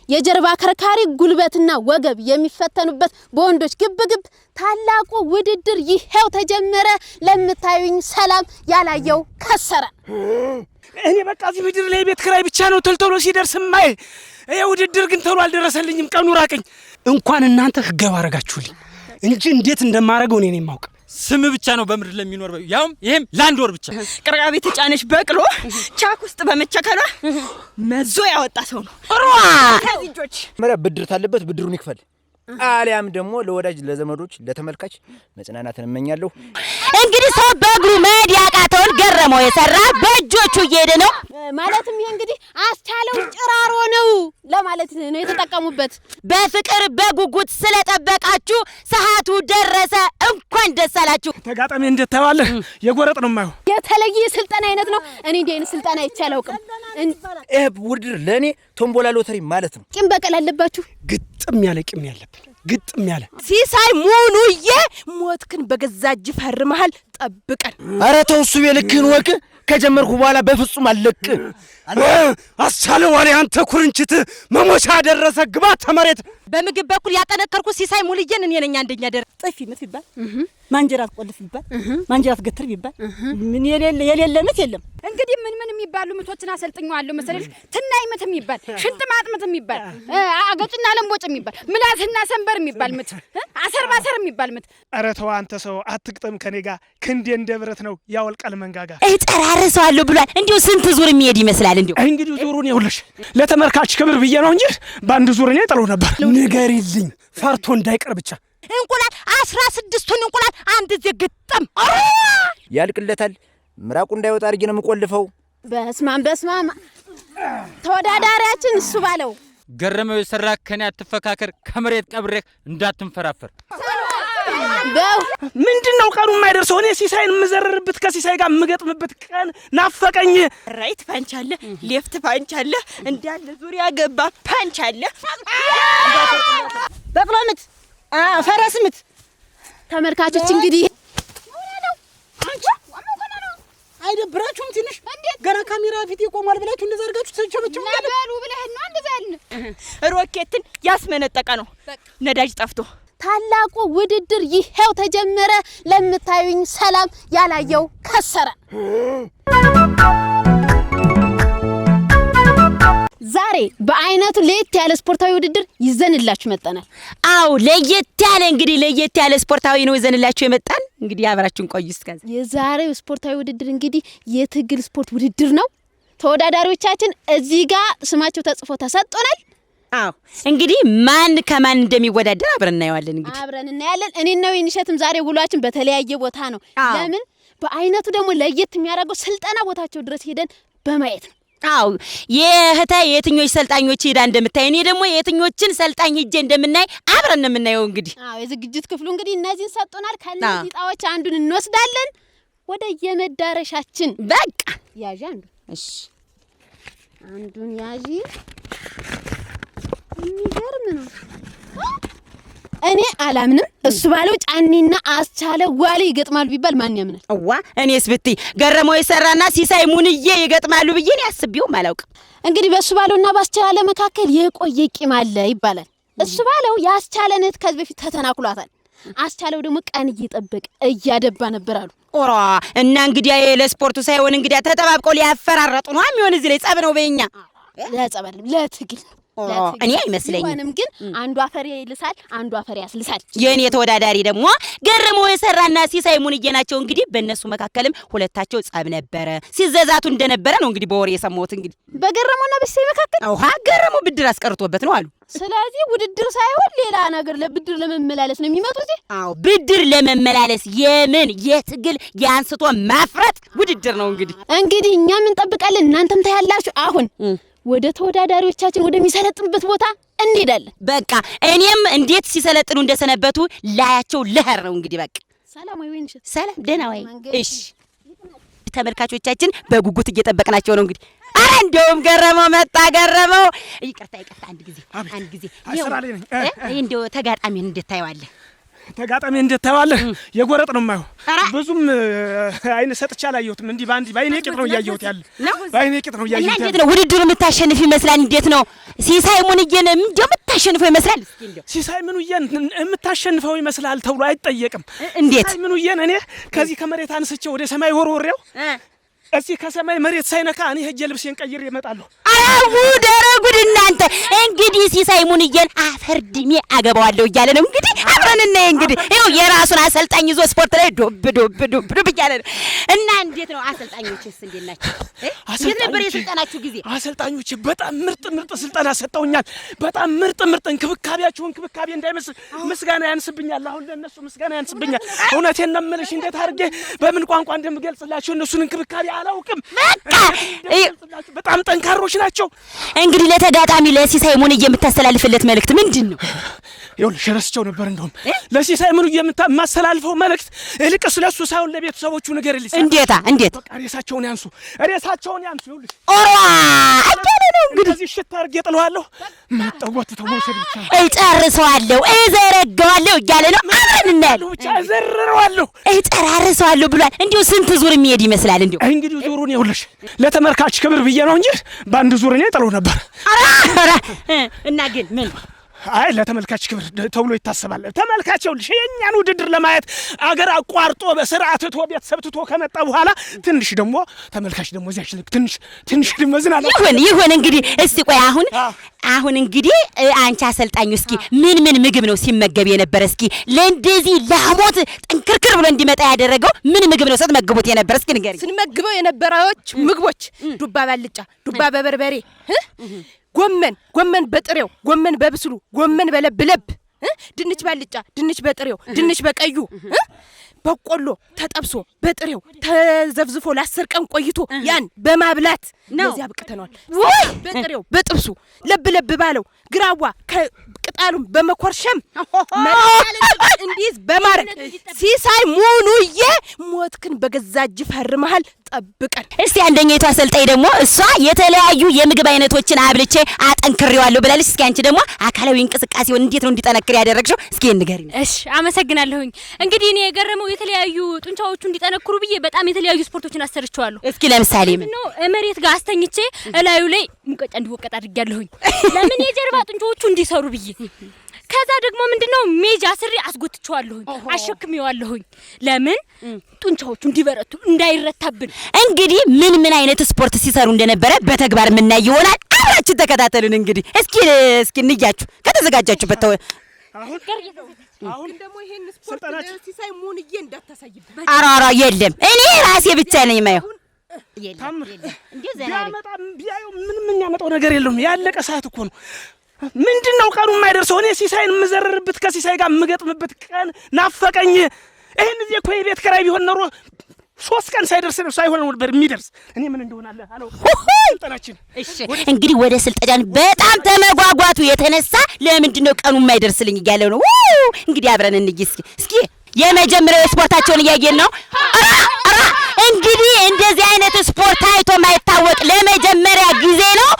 የጀርባ ከርካሪ ጉልበትና ወገብ የሚፈተኑበት በወንዶች ግብግብ ታላቁ ውድድር ይሄው ተጀመረ። ለምታዩኝ ሰላም ያላየው ከሰረ። እኔ በቃ እዚህ ምድር ላይ ቤት ክራይ ብቻ ነው ተልተሎ ሲደርስ ማይ ውድድር ግን ተሎ አልደረሰልኝም። ቀኑ ራቀኝ። እንኳን እናንተ ህገብ አረጋችሁልኝ እንጂ እንዴት እንደማረገው እኔ ነኝ የማውቅ። ስም ብቻ ነው በምድር ለሚኖር ያውም ይሄም ላንድ ወር ብቻ ቅርቃቢ ተጫነሽ በቅሎ ቻክ ውስጥ በመቸከሏ መዞ ያወጣ ሰው ነው። ከዚጆች መረ ብድር ታለበት ብድሩን ይክፈል። አሊያም ደግሞ ለወዳጅ ለዘመዶች ለተመልካች መጽናናትን እመኛለሁ። እንግዲህ ሰው በእግሩ መሄድ ያቃተውን ገረመው የሰራ በእጆቹ እየሄደ ነው ማለትም ይሄ እንግዲህ አስቻለው ጭራሮ ነው ለማለት ነው የተጠቀሙበት። በፍቅር በጉጉት ስለጠበቃችሁ ሰዓቱ ደረሰ። እንኳን ደስ አላችሁ። ተጋጣሚ እንደተባለ የጎረጥ ነው ማየው። የተለየ ስልጣን አይነት ነው። እኔ እንዴ አይነት ስልጣን አይቻለውቅም። ውድድር ለኔ ቶምቦላ ሎተሪ ማለት ነው። ቂም በቀል አለባችሁ። ግጥም ያለ ቂም ያለብን ግጥም ያለ ሲሳይ ሙኑዬ ሞትክን በገዛጅ ፈርመሃል። ጠብቀን። አረ ተው እሱ የልክህን ወቅ ከጀመርኩ በኋላ በፍጹም አለቅ። አስቻለው ዋሪ አንተ ኩርንችት መሞቻ ደረሰ ግባ ተመሬት። በምግብ በኩል ያጠነከርኩ ሲሳይ ሙሉዬን እኔ ነኝ አንደኛ ደረጃ። ጥፊ ምት ይባል ማንጀራት ቆልፍ ይባል ማንጀራት ገትር ይባል ምን የሌለ ምት የለም። እንግዲህ ምን የሚባሉ ምቶችን አሰልጥኛለሁ መሰለሽ። ትናይ ምት የሚባል ሽንጥ ማጥምት የሚባል አገጭና ለምቦጭ የሚባል ምላስና ሰንበር የሚባል ምት አሰር ባሰር የሚባል ምት። አረ ተው አንተ ሰው አትቅጠም ከኔ ጋር ክንዴ እንደብረት ነው ያወልቃል መንጋጋ። እጠራርሰዋለሁ ብሏል። እንዲሁ ስንት ዙር የሚሄድ ይመስላል? እንግዲህ ዙሩን ይውልሽ ለተመልካች ክብር ብዬ ነው እንጂ በአንድ ዙር እኔ ጥለው ነበር። ንገሪልኝ ፈርቶ እንዳይቀር ብቻ። እንቁላል 16ቱን እንቁላል አንድ ግጥም ያልቅለታል። ምራቁ እንዳይወጣ አድርጌ ነው የምቆልፈው። በስማም ተወዳዳሪያችን እሱ ባለው ገረመው የሰራ ከኔ አትፈካከር። ከመሬት ቀብሬህ እንዳትንፈራፈር። ምንድነው ቀኑ የማይደርሰው? እኔ ሲሳይን የምዘረርበት ከሲሳይ ጋር የምገጥምበት ቀን ናፈቀኝ። ራይት ፓንች አለ፣ ሌፍት ፓንች አለ፣ እንዳለ ዙሪያ ገባ ፓንች አለ። በቅሎ ምት፣ ፈረስ ምት። ተመልካቾች እንግዲህ አይደብራችሁም? ትንሽ ገና ካሜራ ፊት ይቆማል ብላችሁ እንደዛ አድርጋችሁ ተቸበቸው ለበሉ ብለህ ነው እንደዛ ያልን። ሮኬትን ያስመነጠቀ ነው ነዳጅ ጠፍቶ። ታላቁ ውድድር ይሄው ተጀመረ። ለምታዩኝ ሰላም ያላየው ከሰረ። ዛሬ በአይነቱ ለየት ያለ ስፖርታዊ ውድድር ይዘንላችሁ መጣናል። አው ለየት ያለ ስፖርታዊ ነው ይዘንላችሁ የመጣን። እንግዲህ አብራችሁን ቆዩ። እስከዛ የዛሬው ስፖርታዊ ውድድር እንግዲህ የትግል ስፖርት ውድድር ነው። ተወዳዳሪዎቻችን እዚህ ጋር ስማቸው ተጽፎ ተሰጥቶናል። አው እንግዲህ ማን ከማን እንደሚወዳደር አብረን እናያለን። እንግዲህ አብረን እናያለን። እኔና ወይንሸትም ዛሬ ውሏችን በተለያየ ቦታ ነው። ለምን? በአይነቱ ደግሞ ለየት የሚያደርገው ስልጠና ቦታቸው ድረስ ሄደን በማየት ነው። አው የትኞች ሰልጣኞች ሄዳ እንደምታይ እኔ ደግሞ የትኞችን ሰልጣኝ ሄጄ እንደምናይ አብረን ነው የምናየው። እንግዲህ የዝግጅት ክፍሉ እንግዲህ እነዚህን ሰጥቶናል። ከነዚህ ጣዎች አንዱን እንወስዳለን ወደ የመዳረሻችን። በቃ ያዢ አንዱ። እሺ አንዱን ያዢ። የሚገርም ነው። እኔ አላምንም። እሱ ባለው ጫኔና አስቻለ ዋሌ ይገጥማሉ ቢባል ማን ያምናል? እኔስ ብትይ ገረመው የሰራና ሲሳይ ሙንዬ ይገጥማሉ ብዬ ነው ያስቤው ማላውቅ። እንግዲህ በሱ ባለውና ባስቻለ መካከል የቆየ ቂም አለ ይባላል። እሱ ባለው ያስቻለነት ከዚህ በፊት ተተናክሏታል። አስቻለው ደግሞ ቀን እየጠበቀ እያደባ ነበር አሉ። እና እንግዲህ ለስፖርቱ ሳይሆን እንግዲህ ተጠባብቀው ሊያፈራረጡ ነው የሚሆን። እዚህ ላይ ጸብ ነው በእኛ ለጸበል ለትግል እኔ አይመስለኝም። ምንም ግን አንዱ አፈር ይልሳል፣ አንዱ አፈር ያስልሳል። የኔ ተወዳዳሪ ደግሞ ገረመው የሰራና ሲሳይ ሙንዬ ናቸው። እንግዲህ በእነሱ መካከልም ሁለታቸው ጸብ ነበረ፣ ሲዘዛቱ እንደነበረ ነው እንግዲህ በወሬ የሰማሁት። እንግዲህ በገረመውና በሲሳይ መካከል ገረመው ብድር አስቀርቶበት ነው አሉ። ስለዚህ ውድድር ሳይሆን ሌላ ነገር ለብድር ለመመላለስ ነው የሚመጡት። ብድር ለመመላለስ የምን የትግል የአንስቶ ማፍረጥ ውድድር ነው። እንግዲህ እኛም እንጠብቃለን፣ እናንተም ታያላችሁ። አሁን ወደ ተወዳዳሪዎቻችን ወደሚሰለጥኑበት ቦታ እንሄዳለን። በቃ እኔም እንዴት ሲሰለጥኑ እንደሰነበቱ ላያቸው ለህር ነው። እንግዲህ በቃ ሰላም ወይ ወይንሽ፣ ሰላም ደህና ወይ? እሺ ተመልካቾቻችን በጉጉት እየጠበቅናቸው ነው። እንግዲህ እንደውም ገረመው መጣ። ገረመው ይቅርታ አንድ ጊዜ እንደው ተጋጣሚን እንድታየዋለህ። ተጋጣሚ እንደተባለ የጎረጥ ነው የማየው። ብዙም አይነ ሰጥቻ አላየሁትም። እንዲህ ባንዲ ባይኔ ቂጥ ነው እያየሁት ያለ ባይኔ ቂጥ ነው እያየሁት ያለ። እንዴት ነው ውድድሩ የምታሸንፍ ይመስላል? እንዴት ነው ሲሳይ ሙንዬን እንደው የምታሸንፈው ይመስላል? እስኪ እንደው ሲሳይ ሙንዬን የምታሸንፈው ይመስላል ተብሎ አይጠየቅም። እንዴት ሲሳይ ሙንዬን እኔ ከዚህ ከመሬት አንስቼ ወደ ሰማይ ወርወሬው እዚህ ከሰማይ መሬት ሳይነካ እኔ ሄጄ ልብሴን ቀይሬ እመጣለሁ። አራው ደረጉድ እናንተ እንግዲህ ሲሳይ ሙንዬን አፈር ድሜ አገባዋለሁ እያለ ነው እንግዲህ አብረን እናይ። እንግዲህ ይኸው የራሱን አሰልጣኝ ይዞ ስፖርት ላይ ዶብ እያለ ነው። እና እንዴት ነው አሰልጣኞችስ እንዴት ናቸው? እንዴት ነበር የስልጠናችሁ ጊዜ? አሰልጣኞች በጣም ምርጥ ስልጠና ሰጠውኛል። በጣም ምርጥ እንክብካቤያችሁ እንክብካቤ እንዳይመስል ምስጋና ያንስብኛል። አሁን ለእነሱ ምስጋና ያንስብኛል። እውነቴን ነው የምልሽ። እንዴት አድርጌ በምን ቋንቋ እንደምገልጽላችሁ እነሱን እንክብካቤ አላውቅም። በጣም ጠንካሮች ናቸው። እንግዲህ ለተጋጣሚ ለሲሳይ ሙንዬ የምታስተላልፍለት መልእክት ምንድን ነው? ይኸውልሽ ረስቸው ነበር። እንደውም ለሲሳይ ሙንዬ የማስተላልፈው መልእክት እልቅስ ለሱ ሳይሆን ለቤተሰቦቹ ንገርልኝ። እንዴት በቃ ሬሳቸውን ያንሱ። ይኸውልሽ ኦራ አዳለ ነው እንግዲህ እዚህ ሽታ አድርጌ ጥለዋለሁ። መጠወትተው መውሰድ ብቻ እጨርሰዋለሁ፣ እዘረጋዋለሁ እያለ ነው። አብረን እናያለን። ብቻ እዘርረዋለሁ፣ እጨራርሰዋለሁ ብሏል። እንዲሁ ስንት ዙር የሚሄድ ይመስላል? እንዲሁ እንግዲህ ዙሩን ይኸውልሽ ለተመልካች ክብር ብዬ ነው እንጂ በአንድ ዙር እኔ ጥለው ነበር። እና ግን ምን አይ ለተመልካች ክብር ተብሎ ይታሰባል። ተመልካች ይኸውልሽ የኛን ውድድር ለማየት አገር አቋርጦ በስርዓት ትቶ ቤተሰብ ትቶ ከመጣ በኋላ ትንሽ ደግሞ ተመልካች ደግሞ እዚያች ልክ ትንሽ ድመዝናል። ይሁን እንግዲህ እስቲ ቆይ አሁን እንግዲህ አንቺ አሰልጣኙ እስኪ ምን ምግብ ነው ሲመገብ የነበረ? እስኪ ለእንደዚህ ለሞት ጥንክርክር ብሎ እንዲመጣ ያደረገው ምን ምግብ ነው ስትመግቡት የነበረ? እስኪ ንገሪኝ። ስንመግበው የነበረዎች ምግቦች ዱባ ባልጫ፣ ዱባ በበርበሬ፣ ጎመን በጥሬው፣ ጎመን በብስሉ፣ ጎመን በለብለብ፣ ድንች ባልጫ፣ ድንች በጥሬው፣ ድንች በቀዩ፣ በቆሎ ተጠብሶ በጥሬው ተዘፍዝፎ ለ10 ቀን ቆይቶ ያን በማብላት ለዚህ አብቅተናል። በጥሬው በጥብሱ ለብለብ ባለው ግራዋ ቅጣሉን በመኮርሸም እንዲዝ በማረግ ሲሳይ ሙኑዬ ሞትክን በገዛ እጅ ፈርመሃል ጠብቀን። እስቲ አንደኛይቱ አሰልጣኝ ደግሞ እሷ የተለያዩ የምግብ አይነቶችን አብልቼ አጠንክሬዋለሁ ብላለች። እስኪ አንቺ ደግሞ አካላዊ እንቅስቃሴውን እንዴት ነው እንዲጠነክር ያደረግሽው? እስኪ ንገሪኝ። እሺ አመሰግናለሁኝ። እንግዲህ እኔ የገረመው የተለያዩ ጡንቻዎቹ እንዲጠነክሩ ብዬ በጣም የተለያዩ ስፖርቶችን አሰርቻለሁ። እስኪ ለምሳሌ ምን ነው መሬት ጋር አስተኝቼ እላዩ ላይ ሙቀጫ እንዲወቀጥ አድርጌያለሁኝ። ለምን የጀርባ ጡንቻዎቹ እንዲሰሩ ብዬ። ከዛ ደግሞ ምንድነው ሜጃ ስሪ አስጎትቼዋለሁኝ፣ አሸክሜዋለሁኝ። ለምን ጡንቻዎቹ እንዲበረቱ እንዳይረታብን። እንግዲህ ምን አይነት ስፖርት ሲሰሩ እንደነበረ በተግባር የምናይ ይሆናል። አብራችሁ ተከታተሉን። እንግዲህ እስኪ እንያችሁ ከተዘጋጃችሁበት አሁን ደግሞ ይሄን ስፖርት ሲሳይ ሙንዬ እንዳታሳይበት። አራራ የለም እኔ ራሴ ብቻ ነኝ የማየው። ቢያመጣም ቢያዩ ምንም የሚያመጣው ነገር የለውም። ያለቀ ሰዓት እኮ ነው። ምንድነው ቀኑ የማይደርሰው? እኔ ሲሳይን የምዘረርበት ከሲሳይ ጋር የምገጥምበት ቀን ናፈቀኝ። ይሄን እዚህ እኮ የቤት ኪራይ ቢሆን ኖሮ 3 ቀን ሳይደርስ ነው ሳይሆን ነበር የሚደርስ። እኔ ምን እንደሆነ አለ አለው ስልጠናችን። እሺ እንግዲህ ወደ ስልጠናን በጣም ተመጓጓቱ የተነሳ ለምንድነው ቀኑ የማይደርስልኝ እያለው ነው። እንግዲህ አብረን እንይ እስኪ የመጀመሪያው ስፖርታቸውን እያየን ነው። እንግዲህ እንደዚህ አይነት ስፖርት ታይቶ ማይታወቅ ለመጀመሪያ ጊዜ ነው።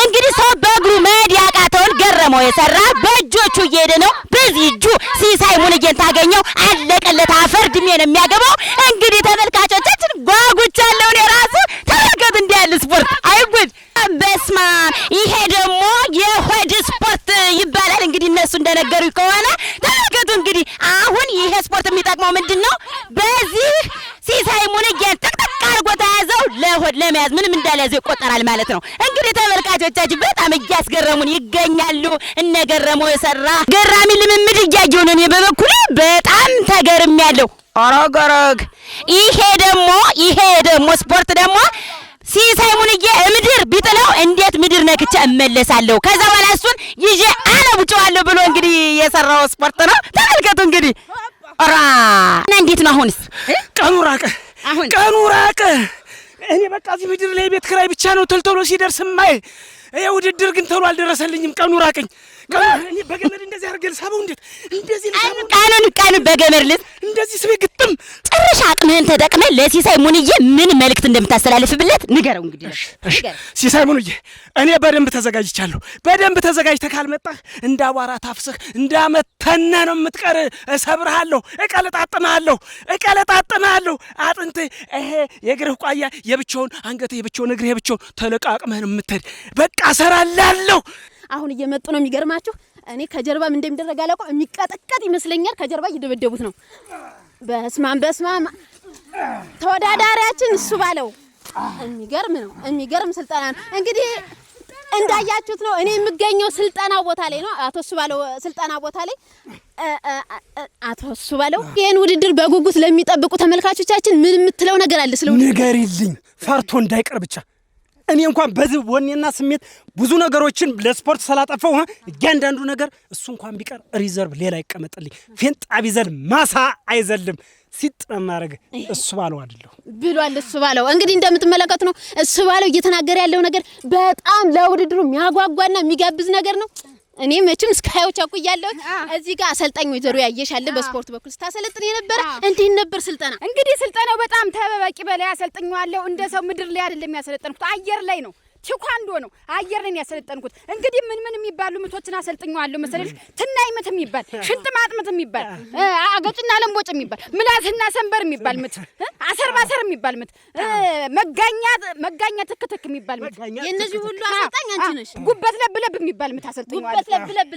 እንግዲህ ሰው በእግሩ መሄድ ያቃተውን ገረመው የሰራ በእጆቹ እየሄደ ነው። በዚህ እጁ ሲሳይ ሙንዬን ታገኘው አለቀለት። አፈር ድሜ ነው የሚያገባው። እንግዲህ ተመልካቾቻችን ጓጉቻለሁ። እኔ ራሱ ተመልከት እንዲህ ያለ ስፖርት አይጉድ። በስማ ይሄ ደግሞ የሆድ ስፖርት ይባላል። እንግዲህ እነሱ እንደነገሩ ከሆነ ተመልከቱ። እንግዲህ አሁን ይሄ ስፖርት የሚጠቅመው ምንድነው? በዚህ ሲሳይ ሙንዬን ጥቅጥቅ አድርጎ ተያዘው ለሆድ ለመያዝ ምንም እንዳልያዘው ይቆጠራል ማለት ነው። እንግዲህ ተመልካቾቻችን በጣም እያስገረሙን ይገኛሉ። እነገረመው የሰራ ገራሚ ልምምድ እያየሁ ነው። እኔ በበኩሌ በጣም ተገርሜያለሁ። ኦሮጎሮግ ይሄ ደግሞ ስፖርት ደግሞ ሲሳይ ሙንዬ ምድር ቢጥለው እንዴት ምድር ነክቼ እመለሳለሁ፣ ከዛ በኋላ እሱን ይዤ አለብጨዋለሁ ብሎ እንግዲህ የሰራው ስፖርት ነው። ተመልከቱ እንግዲህ ኦራ እና እንዴት ነው አሁንስ? ቀኑ ራቀ። እኔ በቃ እዚህ ምድር ላይ ቤት ኪራይ ብቻ ነው ቶሎ ሲደርስ ማይ ይሄ ውድድር ግን ተሎ አልደረሰልኝም። ቀኑ ራቀኝ። እኔ በገመድ እንደዚህ አድርገህ ልሳበው። እንዴት እንደዚህ ቀኑ በገመድ ልስ እንደዚህ ስቤ ግጥም ጭራሽ አቅምህን ተጠቅመህ ለሲሳይ ሙንዬ ምን መልእክት እንደምታስተላልፍብለት ንገረው። እንግዲህ ሲሳይ ሙንዬ እኔ በደንብ ተዘጋጅቻለሁ። በደንብ ተዘጋጅተህ ካልመጣህ እንዳቧራ ታፍስህ እንዳመተነ ነው የምትቀር። እሰብርሃለሁ፣ እቀለጣጥምሃለሁ። አጥንትህ ይሄ የእግርህ ቋያ የብቻውን፣ አንገትህ የብቻውን፣ እግርህ የብቻውን ተለቃቅመህ ነው የምትሄድ። በቃ እሰራላለሁ። አሁን እየመጡ ነው። የሚገርማችሁ እኔ ከጀርባም እንደሚደረግ አላውቅም። የሚቀጠቀጥ ይመስለኛል። ከጀርባ እየደበደቡት ነው። በስማም ተወዳዳሪያችን እሱ ባለው የሚገርም ነው። የሚገርም ስልጠና ነው። እንግዲህ እንዳያችሁት ነው። እኔ የምገኘው ስልጠና ቦታ ላይ ነው። አቶ እሱ ባለው ስልጠና ቦታ ላይ አቶ እሱ ባለው ይሄን ውድድር በጉጉት ለሚጠብቁ ተመልካቾቻችን ምን የምትለው ነገር አለ? ስለ ውድድር ንገሪልኝ፣ ፈርቶ እንዳይቀር ብቻ። እኔ እንኳን በዚህ ወኔና ስሜት ብዙ ነገሮችን ለስፖርት ስላጠፋው እያንዳንዱ ነገር እሱ እንኳን ቢቀር ሪዘርቭ ሌላ ይቀመጥልኝ። ፌንጣ ቢዘል ማሳ አይዘልም። ሲጥማረግ እሱ ባለው አይደለም ብሏል። እሱ ባለው እንግዲህ እንደምትመለከቱ ነው። እሱ ባለው እየተናገረ ያለው ነገር በጣም ለውድድሩ የሚያጓጓና የሚጋብዝ ነገር ነው። እኔ መቼም እስካየው ቸኩያለሁ። እዚህ ጋር አሰልጣኝ ወይዘሮ ያየሽ አለ በስፖርት በኩል ስታሰለጥን የነበረ እንዴት ነበር ስልጠና? እንግዲህ ስልጠናው በጣም ተበበቂ በላይ አሰልጥኛለሁ። እንደ ሰው ምድር ላይ አይደለም ያሰለጠንኩት፣ አየር ላይ ነው። ቴኳንዶ ነው፣ አየር ላይ ያሰለጠንኩት። እንግዲህ ምን የሚባሉ ምቶችን አሰልጥኛለሁ መሰለሽ? ትናይ ምት የሚባል፣ ሽንጥ ማጥመት የሚባል፣ አገጭና ለምቦጭ የሚባል፣ ምላስና ሰንበር የሚባል ምት፣ አሰርባሰር የሚባል ምት፣ መጋኛ ትክትክ የሚባል ምት። የነዚህ ሁሉ አሰልጣኝ አንቺ ነሽ። ጉበት ለብለብ የሚባል ምት አሰልጥኛለሁ። ጉበት ለብለብ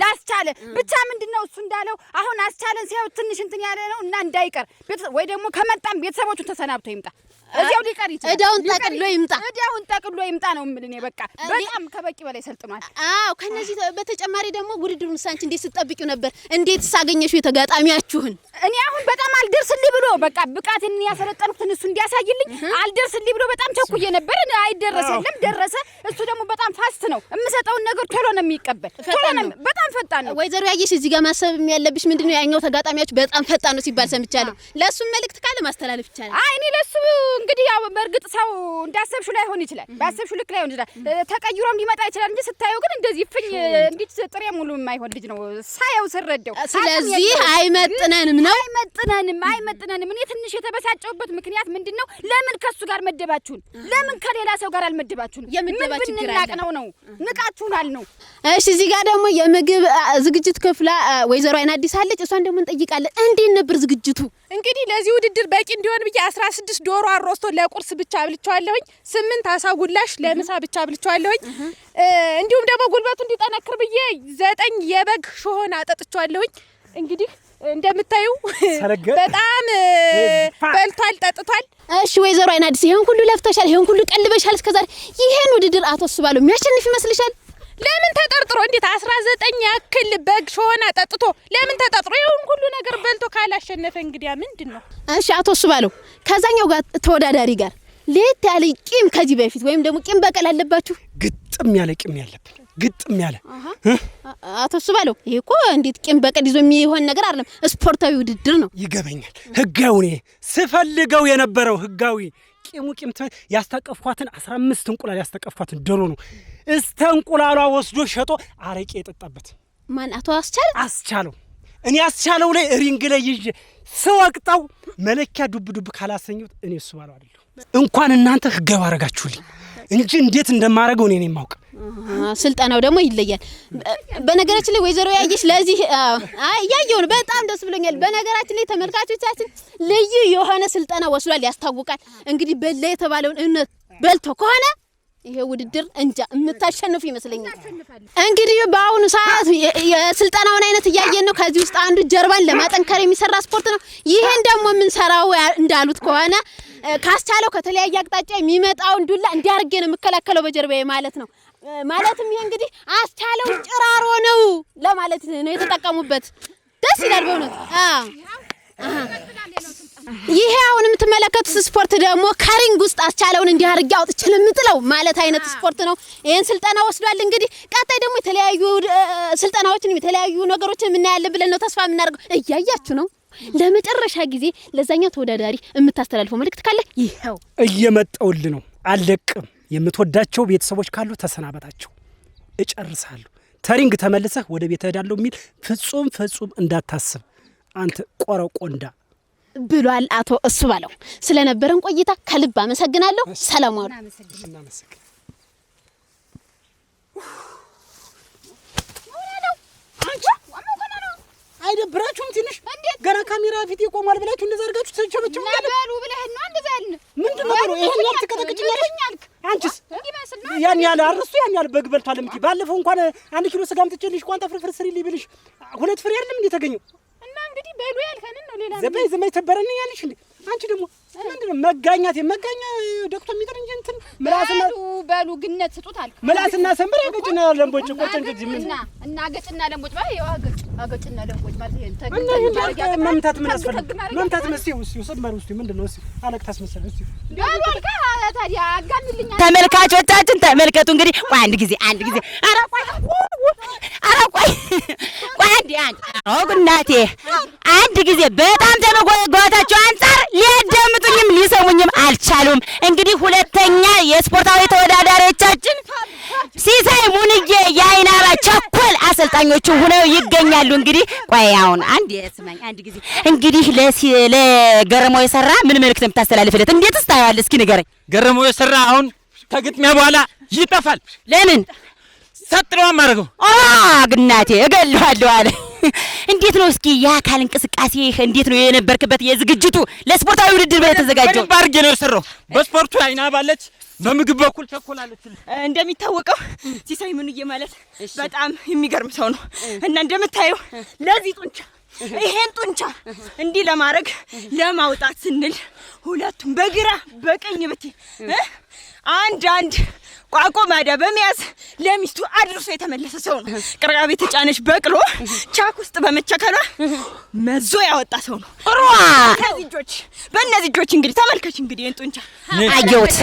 ላስቻለ ብቻ ምንድነው እሱ እንዳለው አሁን አስቻለን ሲያው ትንሽ እንትን ያለ ነው እና እንዳይቀር ወይ ደግሞ ከመጣም ቤተሰቦቹን ተሰናብቶ ይምጣ። እዚያው ሊቀር ይችላል። እዳውን ጠቅሎ ይምጣ ነው የምልህ። በቃ በጣም ከበቂ በላይ ሰልጥኗል። አዎ ከነዚህ በተጨማሪ ደግሞ ውድድሩን ሳንቺ እንዴት ስትጠብቂው ነበር? እንዴት ሳገኘሽው የተጋጣሚያችሁን? እኔ አሁን በጣም አልደርስልኝ ብሎ በቃ ብቃትን ያሰለጠንኩትን እሱ እንዲያሳይልኝ አልደርስልኝ ብሎ በጣም ቸኩዬ ነበር። አይደረሰልም፣ ደረሰ። እሱ ደግሞ በጣም ፋስት ነው። የምሰጠውን ነገር ቶሎ ነው የሚቀበል። በጣም ፈጣን ነው። ወይዘሮ ያየሽ እዚህ ጋር ማሰብ ያለብሽ ምንድነው ያኛው ተጋጣሚያችሁ በጣም ፈጣን ነው ሲባል ሰምቻለሁ። ለሱም መልእክት ካለ ማስተላለፍ ይቻላል። አይ እኔ ለሱ እንግዲህ ያው በእርግጥ ሰው እንዳሰብሽው ላይሆን ይችላል፣ ባሰብሽው ልክ ላይሆን ይችላል፣ ተቀይሮም ሊመጣ ይችላል እንጂ ስታየው ግን እንደዚህ ፍኝ እንዴት ጥሬ ሙሉ የማይሆን ልጅ ነው ሳየው ስረዳው። ስለዚህ አይመጥነንም ነው። አይመጥነንም። እኔ ትንሽ የተበሳጨውበት ምክንያት ምንድነው? ለምን ከሱ ጋር መደባችሁን? ለምን ከሌላ ሰው ጋር አልመደባችሁን? የምደባ ችግር አለ ነው ንቃችሁናል ነው። እሺ እዚህ ጋር ደግሞ የምግብ ዝግጅት ክፍላ ወይዘሮ አይን አዲስ አለች። እሷን ደግሞ እንጠይቃለን። እንዴት ነበር ዝግጅቱ? እንግዲህ ለዚህ ውድድር በቂ እንዲሆን ብዬ 16 ዶሮ አሮስቶ ለቁርስ ብቻ አብልቻለሁኝ። 8 አሳ ጉላሽ ለምሳ ብቻ አብልቻለሁኝ። እንዲሁም ደግሞ ጉልበቱ እንዲጠነክር ብዬ 9 የበግ ሾሆን አጠጥቻለሁኝ። እንግዲህ እንደምታዩ በጣም በልቷል፣ ጠጥቷል። እሺ ወይዘሮ አይን አዲስ ይሄን ሁሉ ለፍተሻል፣ ይሄን ሁሉ ቀልበሻል እስከዛሬ። ይሄን ውድድር አቶ እሱ ባለው የሚያሸንፍ ይመስልሻል? ለምን ተጠርጥሮ እንዴት 19 ያክል በግ ሾሆና ጠጥቶ ለምን ተጠርጥሮ ይሁን ሁሉ ነገር በልቶ ካላሸነፈ እንግዲያ ምንድነው? እሺ አቶ እሱ ባለው ከዛኛው ጋር ተወዳዳሪ ጋር ለየት ያለ ቂም ከዚህ በፊት ወይም ደግሞ ቂም በቀል አለባችሁ? ግጥም ያለ ቂም ያለብን ግጥም ያለ አቶ እሱ ባለው ይሄ እኮ እንዴት ቂም በቀል ይዞ የሚሆን ነገር አይደለም፣ ስፖርታዊ ውድድር ነው። ይገበኛል። ህጋዊ ነው ስፈልገው የነበረው ህጋዊ ቂም ያስተቀፍኳትን 15 እንቁላል ያስተቀፍኳትን ዶሮ ነው እስተ እንቁላሏ ወስዶ ሸጦ አረቄ የጠጣበት ማን? አቶ አስቻለው። እኔ አስቻለው ላይ ሪንግ ላይ ይዤ ስወቅጣው መለኪያ ዱብ ካላሰኙት እኔ እሱ ባለው አይደለም። እንኳን እናንተ ህጋዊ አረጋችሁልኝ እንጂ እንዴት እንደማረገው እኔ ነኝ የማውቅ። ስልጠናው ደግሞ ይለያል። በነገራችን ላይ ወይዘሮ ያየሽ ለዚህ ያየው ነው በጣም ደስ ብሎኛል። በነገራችን ላይ ተመልካቾቻችን ልዩ የሆነ ስልጠና ወስዷል፣ ያስታውቃል። እንግዲህ በለ የተባለውን እውነት በልቶ ከሆነ ይሄ ውድድር እንጃ የምታሸንፉ ይመስለኛል። እንግዲህ በአሁኑ ሰዓት የስልጠናውን አይነት እያየን ነው። ከዚህ ውስጥ አንዱ ጀርባን ለማጠንከር የሚሰራ ስፖርት ነው። ይሄን ደግሞ የምንሰራው እንዳሉት ከሆነ ካስቻለው ከተለያየ አቅጣጫ የሚመጣውን ዱላ እንዲያርጌ ነው የምከላከለው በጀርባዬ ማለት ነው። ማለትም ይሄ እንግዲህ አስቻለው ጭራሮ ነው ለማለት ነው የተጠቀሙበት። ደስ ይላል በእውነት። ይሄ አሁን የምትመለከቱት ስፖርት ደግሞ ከሪንግ ውስጥ አስቻለውን እንዲያርጋ አውጥቼ ለምጥለው ማለት አይነት ስፖርት ነው። ይሄን ስልጠና ወስዷል። እንግዲህ ቀጣይ ደግሞ የተለያዩ ስልጠናዎችን የተለያዩ ነገሮችን የምናያለን ብለን ነው ተስፋ የምናደርገው። እያያችሁ ነው። ለመጨረሻ ጊዜ ለዛኛው ተወዳዳሪ የምታስተላልፈው መልእክት ካለ ይሄው። እየመጣውል ነው። አለቅም የምትወዳቸው ቤተሰቦች ካሉ ተሰናበታቸው፣ እጨርሳለሁ። ተሪንግ ተመልሰህ ወደ ቤት እሄዳለሁ የሚል ፍጹም እንዳታስብ አንተ ቆረቆንዳ ብሏል አቶ እሱ ባለው። ስለነበረን ቆይታ ከልብ አመሰግናለሁ። ሰላም ዋሉ። አይደብራችሁም? ትንሽ ገና ካሜራ ፊት ይቆማል ብላችሁ እንደዛ አድርጋችሁ ተቸበቸው ነበሉ ብለህ ነው እንደዛ ያልን ምንድነው ብሎ ይሄን ያህል ትቀጠቅጭኛለሽ? አንቺስ ያን ያህል አርሱ ያን ያህል በግ በልቷል እምትይ ባለፈው እንኳን 1 ኪሎ ስጋ አምጥቼልሽ ቋንጣ ፍርፍር ስሪልኝ ብልሽ 2 ፍሬ አይደለም እንዴ ተገኘው? እና እንግዲህ በሉ ያልከንን ነው ሌላ ዘበይ ተበረኝ ያልሽ እንዴ? አንቺ ደግሞ ምንድነው መጋኛ ዶክተር ሚጥር እንጂ እንትን ምላስና በሉ ግነት ስጡት አልክ። ምላስና ሰንበር ያገጭና ለምቦጭ ቆርጨን ከዚህ ምን እና አገጭና ለምቦጭ ማለት ያው አገጭና ለምቦጭ ማለት ይሄን መምታት ምን አስፈልግ መምታት መስይ ውስጥ ሰንበር ውስጥ ምንድነው እሱ አለቅ ታስመሰለ እሱ ያልካ ታዲያ አጋንልኛ። ተመልካቾቻችን ተመልከቱ እንግዲህ አንድ ጊዜ ኧረ ቆይ እናቴ አንድ ጊዜ በጣም ተመጓጓታቸው አንፃር ሊያዳምጡኝም ሊሰሙኝም አልቻሉም። እንግዲህ ሁለተኛ የስፖርታዊ ተወዳዳሪዎቻችን ሲሳይ ሙንዬ፣ የአይናባ ቸኮል አሰልጣኞቹ ሆነው ይገኛሉ። እንግዲህ ቆይ አሁን አንድ ጊዜ እንግዲህ ለገረመው የሰራ ምን መልእክት የምታስተላልፍለት እንዴትስ ታየዋለህ? እስኪ ንገረኝ። ገረመው የሰራ አሁን ከግጥሚያ በኋላ ይጠፋል። ለምን ሰጥረው አማረገው ግናቴ እገልዋለሁ አለ። እንዴት ነው እስኪ የአካል እንቅስቃሴ እንዴት ነው የነበርክበት? የዝግጅቱ ለስፖርታዊ ውድድር ብለህ ተዘጋጀው? ባርጌ ነው የሰራው። በስፖርቱ አይናባ አለች፣ በምግብ በኩል ቸኮላለች። እንደሚታወቀው ሲሳይ ሙንዬ ማለት በጣም የሚገርም ሰው ነው እና እንደምታየው ለዚህ ጡንቻ ይሄን ጡንቻ እንዲህ ለማድረግ ለማውጣት ስንል ሁለቱም በግራ በቀኝ ብቻ አንድ ቋቆማዳ በመያዝ ለሚስቱ አድርሶ የተመለሰ ሰው ነው። ቅርቃቤ ተጫነች በቅሎ ቻክ ውስጥ በመቸከሏ መዞ ያወጣ ሰው ነው። በእነዚህ እጆች እንግዲህ ተመልከች እንግዲህ እንጡንቻ አየሁት።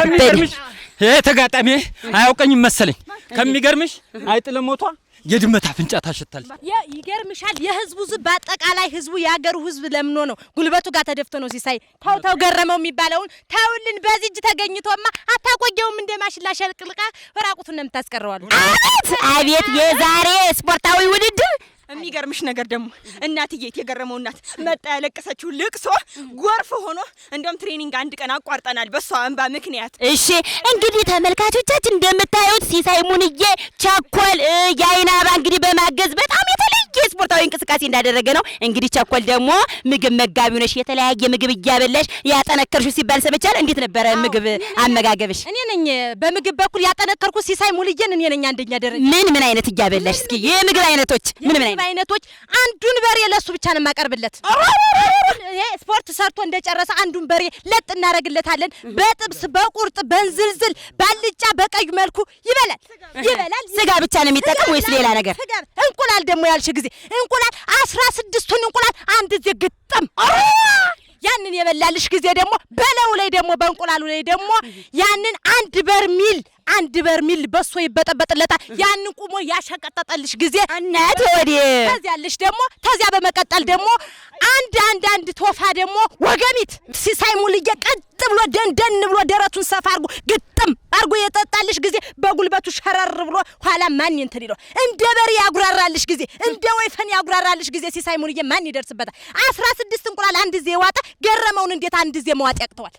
ይሄ ተጋጣሚ አያውቀኝም መሰለኝ። ከሚገርምሽ አይጥልም ሞቷ የድመት አፍንጫ ታሸታለች። ይገርምሻል። የህዝቡ ህዝብ በአጠቃላይ ህዝቡ ያገሩ ህዝብ ለምኖ ነው ጉልበቱ ጋር ተደፍቶ ነው ሲሳይ ታው ገረመው የሚባለውን ታውልን በዚህ እጅ ተገኝቶማ አታቆየውም። እንደ ማሽላ ሸልቅልቃ ወራቁቱን ነው የምታስቀረዋል። አቤት የዛሬ ስፖርታዊ ውድድር። የሚገርምሽ ነገር ደግሞ እናትዬ የገረመው እናት መጣ ያለቀሰችው ልቅሶ ጎርፍ ሆኖ እንደውም ትሬኒንግ አንድ ቀን አቋርጠናል በሷ እንባ ምክንያት። እሺ እንግዲህ ተመልካቾቻችን እንደምታዩት ሲሳይ ሙንዬ ቸኮል የአይናባ እንግዲህ በማገዝ በጣም የተለየ ስፖርታዊ እንቅስቃሴ እንዳደረገ ነው። እንግዲህ ቸኮል ደግሞ ምግብ መጋቢው ነሽ፣ የተለያየ ምግብ እያበላሽ ያጠነከርሽው ሲባል ሰምቻለሁ። እንዴት ነበረ ምግብ አመጋገብሽ? እኔ ነኝ በምግብ በኩል ያጠነከርኩት ሲሳይ ሙልዬን እኔ ነኝ አንደኛ ደረጃ። ምን አይነት እያበላሽ? እስኪ የምግብ አይነቶች ምን አይነቶች? አንዱን በሬ ለሱ ብቻ ነው የማቀርብለት። ስፖርት ሰርቶ እንደጨረሰ አንዱን በሬ ለጥ እናደርግለታለን። በጥብስ በቁርጥ በንዝልዝል ባልጫ በቀዩ መልኩ ይበላል። ስጋ ብቻ ነው የሚጠቀም ወይስ ሌላ ነገር? እንቁላል ደግሞ ያልሽ ጊዜ እንቁላል 16ቱን እንቁላል አንድ ጊዜ ግጥም ያንን የበላልሽ ጊዜ ደግሞ በለው ላይ ደግሞ በእንቁላሉ ላይ ደግሞ ያንን አንድ በርሚል በሶ ይበጠበጥለታል። ያንን ቁሞ ያሸቀጠጠልሽ ጊዜ እናት ወዲ ከዚያልሽ ደግሞ ከዚያ በመቀጠል ደግሞ አንድ ቶፋ ደግሞ ወገሚት ሲሳይ ሙልዬ ቀጥ ብሎ ደንደን ብሎ ደረቱን ሰፋ አርጎ ግጥም አርጎ የጠጣልሽ ጊዜ በጉልበቱ ሸረር ብሎ ኋላ ማን እንትን ይለው እንደ በሬ ያጉራራልሽ ጊዜ እንደ ወይፈን ያጉራራልሽ ጊዜ ሲሳይ ሙልዬ ማን ይደርስበታል? 16 እንቁላል አንድ ጊዜ ዋጣ። ገረመውን እንዴት አንድ ጊዜ መዋጥ ያቅተዋል?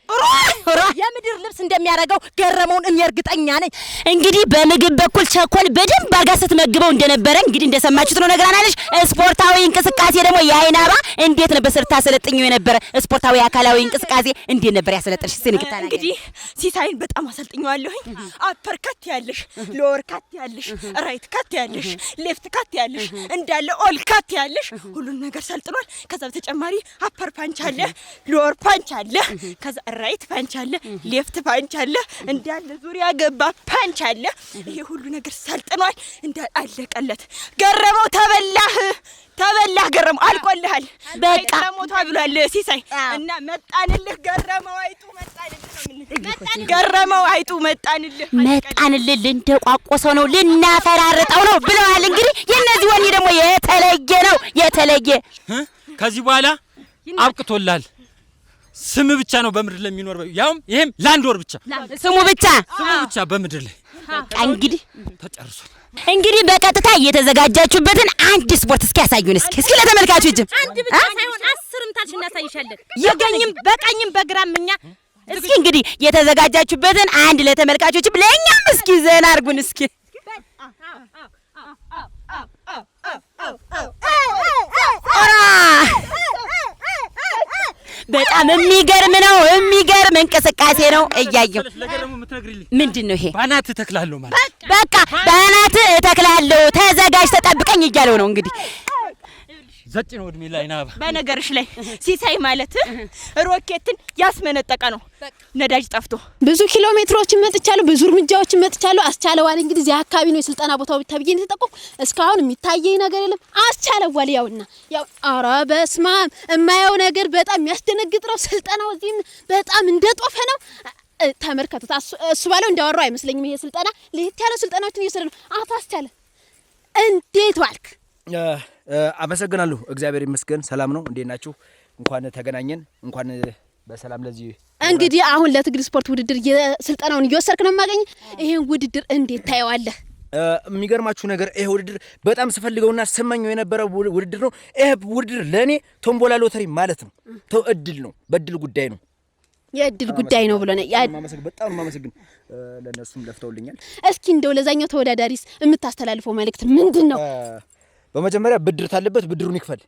የምድር ልብስ እንደሚያረጋው ገረመውን እኔ እርግጠኛ ነኝ። እንግዲህ በምግብ በኩል ቸኮል በደንብ አርጋ ስትመግበው እንደነበረ እንግዲህ እንደሰማችሁት ነው ነገራናለሽ። ስፖርታዊ እንቅስቃሴ ደግሞ የአይናባ እንዴት ነበር ስታሰለጥኝው የነበረ? ስፖርታዊ አካላዊ እንቅስቃሴ እንዴት ነበር ያሰለጥንሽ? ሲንክታና እንግዲህ ሲሳይን በጣም አሰልጥኛለሁኝ። አፐር ካት ያለሽ፣ ሎወር ካት ያለሽ፣ ራይት ካት ያለሽ፣ ሌፍት ካት ያለሽ እንዳለ ኦል ካት ያለሽ ሁሉን ነገር ሰልጥኗል። ከዛ በተጨማሪ አፐር ፓንች አለ፣ ሎወር ፓንች አለ፣ ከዛ ራይት ፓንች አለ፣ ሌፍት ፓንች አለ፣ እንዳለ ዙሪያ ገባ ፓንች አለ። ይሄ ሁሉ ነገር ሰልጥኗል። እንዳለቀለት ገረመው ተበላህ ገረመው አልቆልሃል። በቃ ሞቷ ብሏል ሲሳይ እና መጣንልህ ገረመው አይጡ መጣንልህ ገረመው አይጡ መጣንልህ ልንደቋቆሰው ነው ልናፈራርጠው ነው ብለዋል። እንግዲህ የነዚህ ወኔ ደግሞ የተለየ ነው። ከዚህ በኋላ አብቅቶላል። ስም ብቻ ነው በምድር ላይ የሚኖር ያውም ይሄም ለአንድ ወር ብቻ ስሙ ብቻ በምድር ላይ እንግዲህ ተጨርሷል። እንግዲህ በቀጥታ እየተዘጋጃችሁበትን አንድ ስፖርት እስኪ ያሳዩን። እስኪ ለተመልካቾች አንድ ብቻ ሳይሆን 10ም ታልሽ እናሳይሻለን። ይገኝም በቀኝም በግራም እኛ እስኪ እንግዲህ የተዘጋጃችሁበትን አንድ ለተመልካቾች ለኛም እስኪ ዘና አድርጉን እስኪ በጣም የሚገርም ነው። የሚገርም እንቅስቃሴ ነው እያየሁ። ምንድን ነው ይሄ? ባናት ተክላለሁ ማለት በቃ ባናት ተክላለሁ ተዘጋጅ ተጠብቀኝ እያለው ነው እንግዲህ ዘጭ ነው እድሜ ላይ ናባ። በነገርሽ ላይ ሲሳይ ማለት ሮኬትን ያስመነጠቀ ነው። ነዳጅ ጠፍቶ ብዙ ኪሎ ሜትሮችን መጥቻለሁ፣ ብዙ እርምጃዎችን መጥቻለሁ። አስቻለዋል እንግዲህ እዚህ አካባቢ ነው የስልጠና ቦታው ተብዬ ነው የተጠቆምኩ። እስካሁን የሚታየኝ ነገር የለም። አስቻለዋል ያውና ያው ኧረ በስመ አብ የማየው ነገር በጣም የሚያስደነግጥ ነው። ስልጠናው እዚህም በጣም እንደጦፈ ነው። ተመልከቱት። እሱ ባለው እንዳወራው አይመስለኝም። ይሄ ስልጠና ለየት ያለ ስልጠናዎችን እየሰራ ነው። አቶ አስቻለ እንዴት ዋልክ? አመሰግናለሁ። እግዚአብሔር ይመስገን ሰላም ነው። እንዴት ናችሁ? እንኳን ተገናኘን። እንኳን በሰላም ለዚህ እንግዲህ አሁን ለትግል ስፖርት ውድድር የስልጠናውን እየወሰድክ ነው የማገኝ። ይሄን ውድድር እንዴት ታየዋለህ? የሚገርማችሁ ነገር ይሄ ውድድር በጣም ስፈልገውና ስመኘው የነበረ ውድድር ነው። ይሄ ውድድር ለኔ ቶምቦላ ሎተሪ ማለት ነው። እድል ነው፣ በእድል ጉዳይ ነው። የእድል ጉዳይ ነው ብሎ ነው በጣም ማመሰግን። ለነሱም ለፍተውልኛል። እስኪ እንደው ለዛኛው ተወዳዳሪስ የምታስተላልፈው መልእክት ምንድን ነው? በመጀመሪያ ብድር ታለበት ብድሩን ይክፈል፣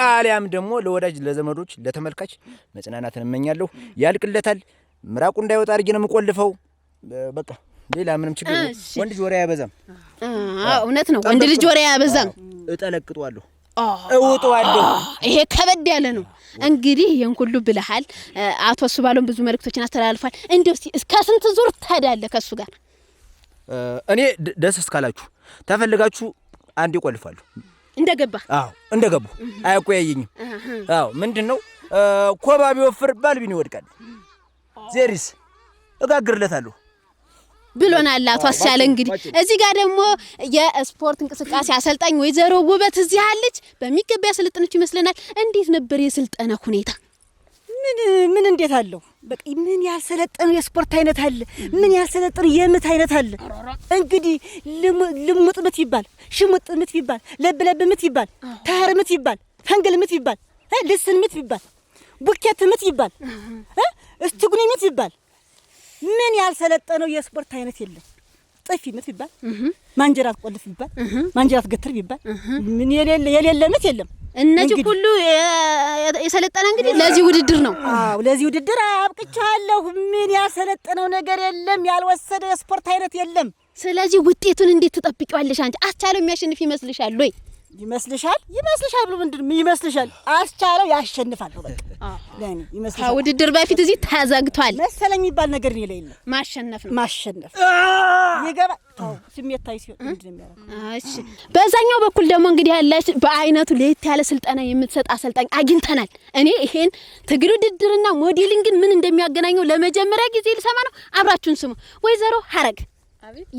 አሊያም ደግሞ ለወዳጅ ለዘመዶች ለተመልካች መጽናናትን እመኛለሁ። ያልቅለታል። ምራቁ እንዳይወጣ አድርጌ ነው የምቆልፈው። በቃ ሌላ ምንም ችግር የለም። ወንድ ልጅ ወሬ አያበዛም። እውነት ነው። ወንድ ልጅ ወሬ አያበዛም። እጠለቅጠዋለሁ፣ እውጠዋለሁ። ይሄ ከበድ ያለ ነው። እንግዲህ ይሄን ሁሉ ብለሃል። አቶ ሱባሎም ብዙ መልእክቶችን አስተላልፏል። እንደው እስከ ስንት ዙር ትሄዳለህ ከሱ ጋር? እኔ ደስ እስካላችሁ ተፈልጋችሁ አንድ ይቆልፋሉ እንደገባ። አዎ እንደገቡ አያቆያየኝም። አዎ ምንድነው ኮባ ቢወፍር ባልቢን ይወድቃል። ዜሪስ እጋግርለታለሁ ብሎናል አቶ አስቻለ። እንግዲህ እዚህ ጋር ደግሞ የስፖርት እንቅስቃሴ አሰልጣኝ ወይዘሮ ውበት እዚህ አለች። በሚገባ ያሰለጠነች ይመስለናል። እንዴት ነበር የስልጠና ሁኔታ? ምን እንዴት አለው? በቃ ምን ያልሰለጠነው የስፖርት አይነት አለ? ምን ያልሰለጠነው የምት አይነት አለ? እንግዲህ ልሙጥ ምት ይባል፣ ሽሙጥ ምት ይባል፣ ለብለብ ምት ይባል፣ ታር ምት ይባል፣ ፈንገል ምት ይባል፣ ልስን ምት ይባል፣ ቡኬት ምት ይባል፣ እስቲጉኒ ምት ይባል። ምን ያልሰለጠነው የስፖርት አይነት የለም። ጥፊ ምት ይባል፣ ማንጀራት ቆልፍ ይባል፣ ማንጀራት ገትር ይባል፣ ምን የሌለ ምት የለም። እነዚህ ሁሉ የሰለጠነ እንግዲህ ለዚህ ውድድር ነው። አዎ ለዚህ ውድድር አብቅቻለሁ። ምን ያልሰለጠነው ነገር የለም። ያልወሰደ የስፖርት አይነት የለም። ስለዚህ ውጤቱን እንዴት ትጠብቂዋለሽ አንቺ? አስቻለው የሚያሸንፍ ይመስልሻል ወይ? ይመስልሻል ብሎ ምንድን ይመስልሻል? አስቻለው ያሸንፋል ነው በቃ። ለኔ ይመስልሻል? ውድድር በፊት እዚህ ተዘግቷል መሰለኝ የሚባል ነገር ነው የሌለ። ማሸነፍ ነው ማሸነፍ ይገባ። ታው ስሜታይ ሲሆን ምንድን ነው የሚያደርገው? እሺ በዛኛው በኩል ደግሞ እንግዲህ ያለች በአይነቱ ለየት ያለ ስልጠና የምትሰጥ አሰልጣኝ አግኝተናል። እኔ ይሄን ትግል ውድድርና ሞዴሊንግን ምን እንደሚያገናኘው ለመጀመሪያ ጊዜ ልሰማ ነው። አብራችሁን ስሙ። ወይዘሮ ሀረግ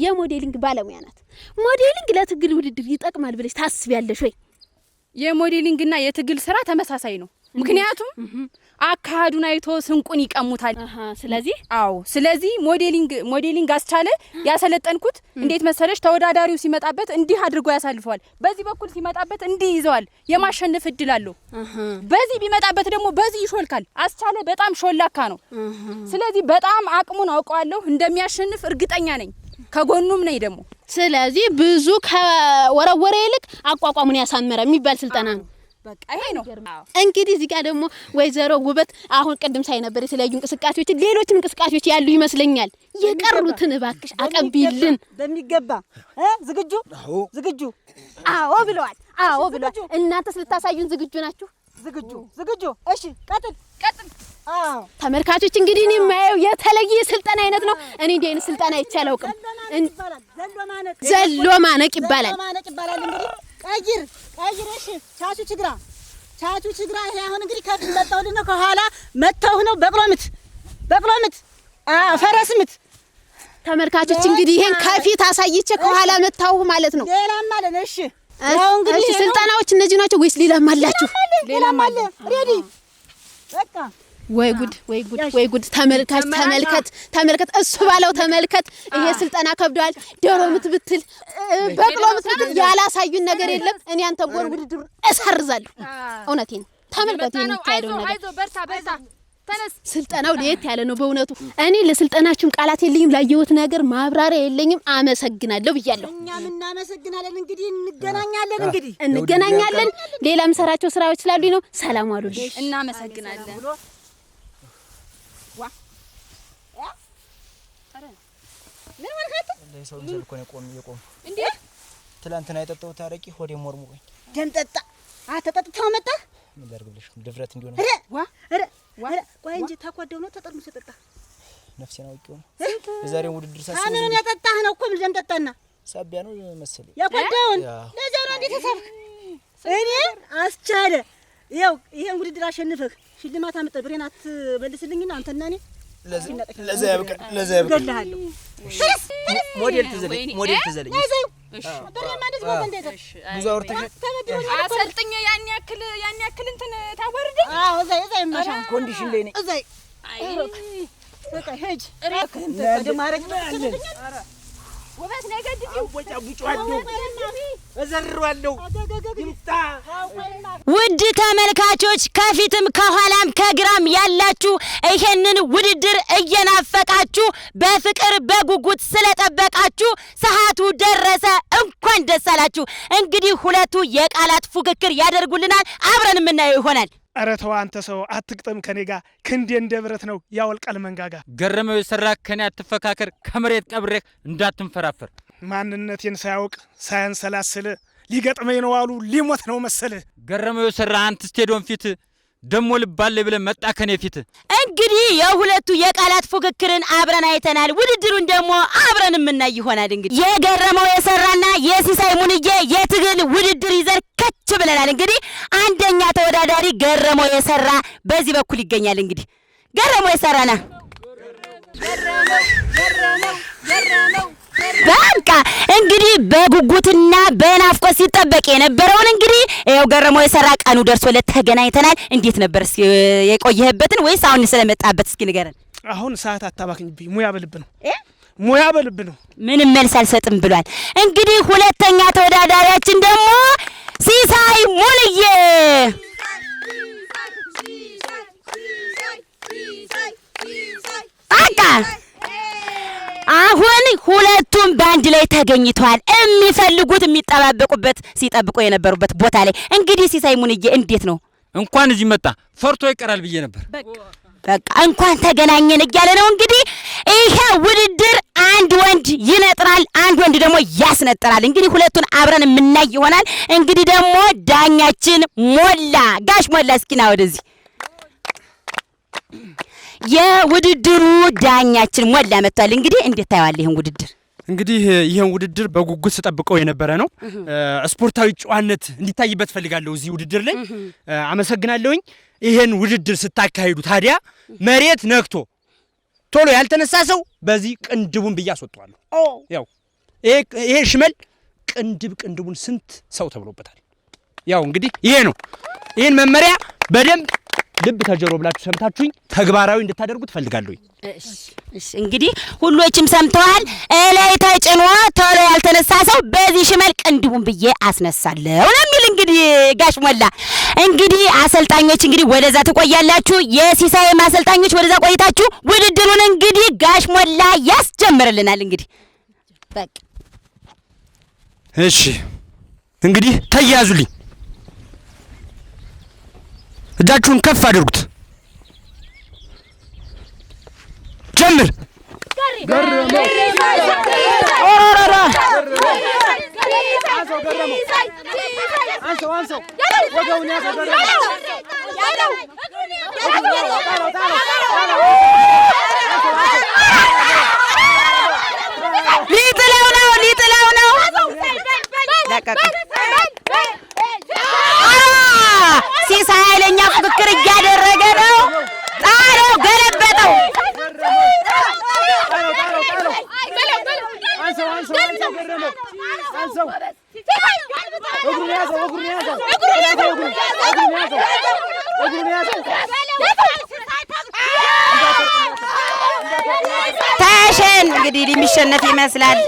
የሞዴሊንግ ባለሙያ ናት። ሞዴሊንግ ለትግል ውድድር ይጠቅማል ብለሽ ታስቢያለሽ ወይ? የሞዴሊንግና የትግል ስራ ተመሳሳይ ነው። ምክንያቱም አካሄዱን አይቶ ስንቁን ይቀሙታል። ስለዚህ ሞዴሊንግ አስቻለ ያሰለጠንኩት እንዴት መሰለሽ? ተወዳዳሪው ሲመጣበት እንዲህ አድርጎ ያሳልፈዋል። በዚህ በኩል ሲመጣበት እንዲህ ይዘዋል። የማሸነፍ እድል አለው። በዚህ ቢመጣበት ደግሞ በዚህ ይሾልካል። አስቻለ በጣም ሾላካ ነው። ስለዚህ በጣም አቅሙን አውቀዋለሁ። እንደሚያሸንፍ እርግጠኛ ነኝ። ከጎኑም ነኝ ደግሞ። ስለዚህ ብዙ ከወረወረ ይልቅ አቋቋሙን ያሳመረ የሚባል ስልጠና ነው። በቃ ይሄ ነው። እንግዲህ እዚህ ጋር ደግሞ ወይዘሮ ውበት አሁን ቅድም ሳይ ነበር የተለያዩ እንቅስቃሴዎች፣ ሌሎች እንቅስቃሴዎች ያሉ ይመስለኛል። የቀሩትን እባክሽ አቀብይልን። በሚገባ ዝግጁ? አዎ ብለዋል። እናንተስ ልታሳዩን ዝግጁ ናችሁ? ዝግጁ። እሺ ቀጥል። አዎ ተመልካቾች እንግዲህ እኔ የማየው የተለየ ስልጠና አይነት ነው። እኔ እንዲህ አይነት ስልጠና አይቼ አላውቅም። ዘሎ ማነቅ ይባላል። እንግዲህ ቀይር። እሺ ቻቹ ችግራ። ይሄ አሁን እንግዲህ ከፊት መጣውልን ነው፣ ከኋላ መተው ነው። በቅሎ ምት፣ ፈረስ ምት። ተመልካቾች እንግዲህ ይሄን ከፊት አሳይቼ ከኋላ መታው ማለት ነው። ሌላም አለ። እሺ ያው እንግዲህ ስልጠናዎች እነዚህ ናቸው ወይስ ሌላም አላችሁ? ሌላም አለ። ሬዲ በቃ ወይ ጉድ ወይ ጉድ ወይ ጉድ! ተመልከት እሱ ባለው ተመልከት። ይሄ ስልጠና ከብዷል። ዶሮ ምትብትል በቅሎ ምትብትል ያላሳዩን ነገር የለም። እኔ አንተ ጎር ውድድሩ እሰርዛለሁ። እውነቴን ተመልከት የሚካሄደው ነገር። አይዞህ በርታ ተነስ። ስልጠናው ለየት ያለ ነው በእውነቱ። እኔ ለስልጠናችሁም ቃላት የለኝም፣ ላየሁት ነገር ማብራሪያ የለኝም። አመሰግናለሁ ብያለሁ። እኛም እናመሰግናለን። እንግዲህ እንገናኛለን። ሌላ የምሰራቸው ስራዎች ስላሉኝ ነው። ሰላም ዋሉልኝ። እናመሰግናለን። ምን ወልከት ለሰው ልጅ እኮ ነው የቆም እንዴ? ትላንትና የጠጣሁት አረቂ ሆዴ ሞርሞኝ ደም ጠጣ። አተጠጥተው መጣ። ምን ላድርግልሽ? ድፍረት እንዲሆነ ቆይ እንጂ ተቆደው ነው ተጠርሙስ የጠጣ ነፍሴን አውቄው ነው። የዛሬው ውድድር ሳስብ አሁን ያጠጣህ ነው እኮ ምን ደም ጠጣና ሳቢያ ነው መሰለኝ ያቆደውን ለዛሬ እንዴት ተሰብክ? እኔ አስቻለ ይሄን ውድድር አሸንፈህ ሽልማት አመጣ ብሬን አትመልስልኝና አንተና እኔ ለዛ ያብቃ ገለሃለሁ። ሞዴል ትዘለኝ እሺ ብሬ ማለት ነው እንዴት ብዙ አውርተሽ አሰልጥኝ ያን ያክል እንትን ታወርደኝ። አዎ እዛ ይማሻ ኮንዲሽን ላይ ነኝ። እዛ በቃ ሄጅ ረከንተ ደማረክ ወበት ነገድው ወጫቡጫለሁ እዘርዋለሁ ይምጣ። ውድ ተመልካቾች ከፊትም ከኋላም ከግራም ያላችሁ ይሄንን ውድድር እየናፈቃችሁ በፍቅር በጉጉት ስለጠበቃችሁ ሰዓቱ ደረሰ። እንኳን ደስ አላችሁ። እንግዲህ ሁለቱ የቃላት ፉክክር ያደርጉልናል፣ አብረን የምናየው ይሆናል። ኧረ ተው አንተ ሰው አትቅጠም ከኔ ጋር ክንዴ እንደ ብረት ነው ያወልቃል መንጋጋ። ገረመው የሰራ ከኔ አትፈካከር፣ ከመሬት ቀብሬህ እንዳትንፈራፈር። ማንነቴን ሳያውቅ ሳያንሰላስል ሊገጥመኝ ነው አሉ ሊሞት ነው መሰለ። ገረመው የሰራ አንተ ስቴዲዮም ፊት ደሞ ልባለ ብለ መጣ ከኔ ፊት። እንግዲህ የሁለቱ የቃላት ፉክክርን አብረን አይተናል። ውድድሩን ደግሞ አብረን የምናይ ይሆናል። እንግዲህ የገረመው የሰራና የሲሳይ ሙንዬ የትግል ውድድር ይዘን ከች ብለናል። እንግዲህ አንደኛ ተወዳዳሪ ገረመው የሰራ በዚህ በኩል ይገኛል። እንግዲህ ገረመው የሰራና ገረመው በቃ እንግዲህ በጉጉትና በናፍቆት ሲጠበቅ የነበረውን እንግዲህ ያው ገረመው የሰራ ቀኑ ደርሶለት ተገናኝተናል። እንዴት ነበር እስኪ የቆየህበትን ወይስ አሁን ስለመጣበት እስኪ ንገረን። አሁን ሰዓት አታባክኝብኝ። ሙያ በልብ ነው። ምንም መልስ አልሰጥም ብሏል። እንግዲህ ሁለተኛ ተወዳዳሪያችን ደግሞ ሲሳይ ሙንዬ በቃ አሁን ሁለቱም ባንድ ላይ ተገኝተዋል። የሚፈልጉት የሚጠባበቁበት ሲጠብቁ የነበሩበት ቦታ ላይ እንግዲህ ሲሳይ ሙንዬ እንዴት ነው? እንኳን እዚህ መጣ ፈርቶ ይቀራል ብዬ ነበር። በቃ እንኳን ተገናኘን እያለ ነው። እንግዲህ ይሄ ውድድር አንድ ወንድ ይነጥራል፣ አንድ ወንድ ደግሞ ያስነጥራል። እንግዲህ ሁለቱን አብረን የምናይ ይሆናል። እንግዲህ ደግሞ ዳኛችን ሞላ ጋሽ ሞላ እስኪና ወደዚህ የውድድሩ ዳኛችን ሞላ መጥቷል። እንግዲህ እንዴት ታያለህ ይሄን ውድድር? እንግዲህ ይሄን ውድድር በጉጉት ተጠብቀው የነበረ ነው። ስፖርታዊ ጨዋነት እንዲታይበት ፈልጋለሁ እዚህ ውድድር ላይ። አመሰግናለሁኝ። ይሄን ውድድር ስታካሂዱ ታዲያ መሬት ነክቶ ቶሎ ያልተነሳ ሰው በዚህ ቅንድቡን ብዬ አስወጣዋለሁ። ያው ይሄ ሽመል ቅንድቡን ስንት ሰው ተብሎበታል። ያው እንግዲህ ይሄ ነው። ይሄን መመሪያ በደንብ ልብ ተጀሮ ብላችሁ ሰምታችሁኝ ተግባራዊ እንድታደርጉ ትፈልጋለሁ። እሺ እንግዲህ ሁሎችም ሰምተዋል። እላይ ተጭኖ ቶሎ ያልተነሳ ሰው በዚህ ሽመል ቅንድቡን ብዬ አስነሳለሁ ነው የሚል እንግዲህ ጋሽ ሞላ። እንግዲህ አሰልጣኞች እንግዲህ ወደዛ ትቆያላችሁ። የሲሳይ አሰልጣኞች ወደዛ ቆይታችሁ ውድድሩን እንግዲህ ጋሽ ሞላ ያስጀምርልናል። እንግዲህ በቃ እሺ እንግዲህ ተያዙልኝ። እጃችሁን ከፍ አድርጉት። ጀምር። ሊጥለው ነው። ሲሳይ ኃይለኛ ፉክክር እያደረገ ነው። ጣለው፣ ገለበጠው። ታሸን እንግዲህ የሚሸነፍ ይመስላል።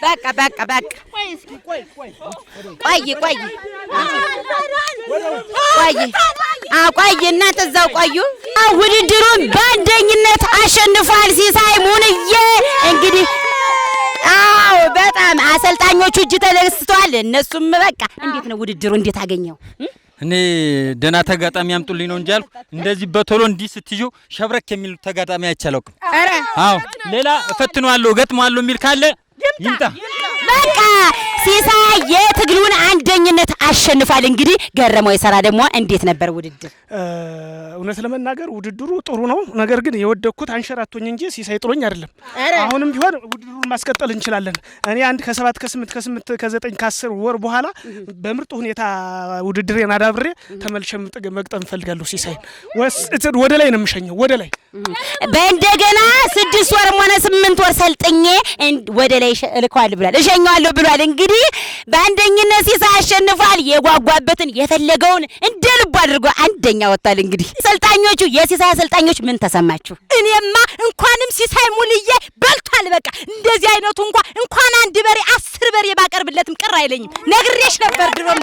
በቃ ቆይ እናንተ እዛው ቆዩ። ውድድሩን በአንደኝነት አሸንፏል ሲሳይ ሙንዬ። እንግዲህ አዎ በጣም አሰልጣኞቹ እጅ ተደስተዋል። እነሱም በቃ እንዴት ነው ውድድሩ እንዴት አገኘው? እኔ ደህና ተጋጣሚ አምጡልኝ ነው እንጂ አልኩ። እንደዚህ በቶሎ እንዲህ ስትይው ሸብረክ የሚል ተጋጣሚ አይቻለውም። አዎ ሌላ እፈትነዋለሁ ገጥመዋለሁ የሚል ካለ ይምጣ። በቃ ሲሳይ የትግሉን አንደኝነት አሸንፏል። እንግዲህ ገረመው የሰራ ደግሞ እንዴት ነበር ውድድር? እውነት ለመናገር ውድድሩ ጥሩ ነው። ነገር ግን የወደኩት አንሸራቶኝ እንጂ ሲሳይ ጥሎኝ አይደለም። አሁንም ቢሆን ውድድሩን ማስቀጠል እንችላለን። እኔ አንድ ከ7 ከ8 ከ9 ከ10 ወር በኋላ በምርጥ ሁኔታ ውድድሬን አዳብሬ ተመልሼ መግጠም እፈልጋለሁ። ሲሳይን ወደ ላይ ነው የምሸኘው፣ ወደ ላይ በእንደገና 6 ወርም ሆነ 8 ወር ሰልጥኜ ወደ ላይ እልከዋለሁ ብሏል፣ እሸኘዋለሁ ብሏል። እንግዲህ በአንደኝነት ሲሳይ አሸንፏል። የጓጓበትን የፈለገውን እንደ ልቡ አድርጎ አንደኛ ወጣል። እንግዲህ ሰልጣኞቹ የሲሳይ አሰልጣኞች ምን ተሰማችሁ? እኔማ እንኳንም ሲሳይ ሙልዬ በልቷል። በቃ እንደዚህ አይነቱ እንኳን አንድ በሬ 10 በሬ ባቀርብለትም ቅር አይለኝም። ነግሬሽ ነበር ድሮም።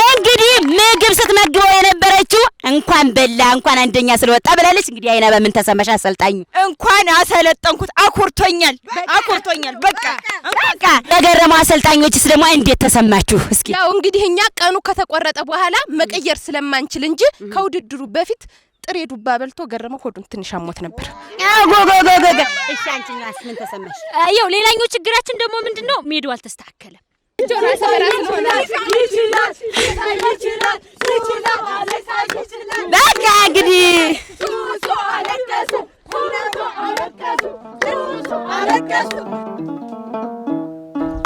እንግዲህ ምግብ ስትመግበው የነበረችው እንኳን በላ እንኳን አንደኛ ስለወጣ ብላለች። እንግዲህ አይና በምን ተሰማሽ? አሰልጣኙ እንኳን አሰለጠንኩት አኩርቶኛል። በቃ የገረመው አሰልጣኞችስ ደግሞ እንዴት ተሰማችሁ? እስኪ ያው እንግዲህ እኛ ቀኑ ከተቆረጠ በኋላ መቀየር ስለማንችል እንጂ ከውድድሩ በፊት ጥሬ ዱባ በልቶ ገረመው ሆዱን ትንሽ አሞት ነበር። እሺ አንቺኛስ ምን ተሰማሽ? ያው ሌላኛው ችግራችን ደግሞ ምንድነው ሜዳው አልተስተካከለም። በቃ እንግዲህ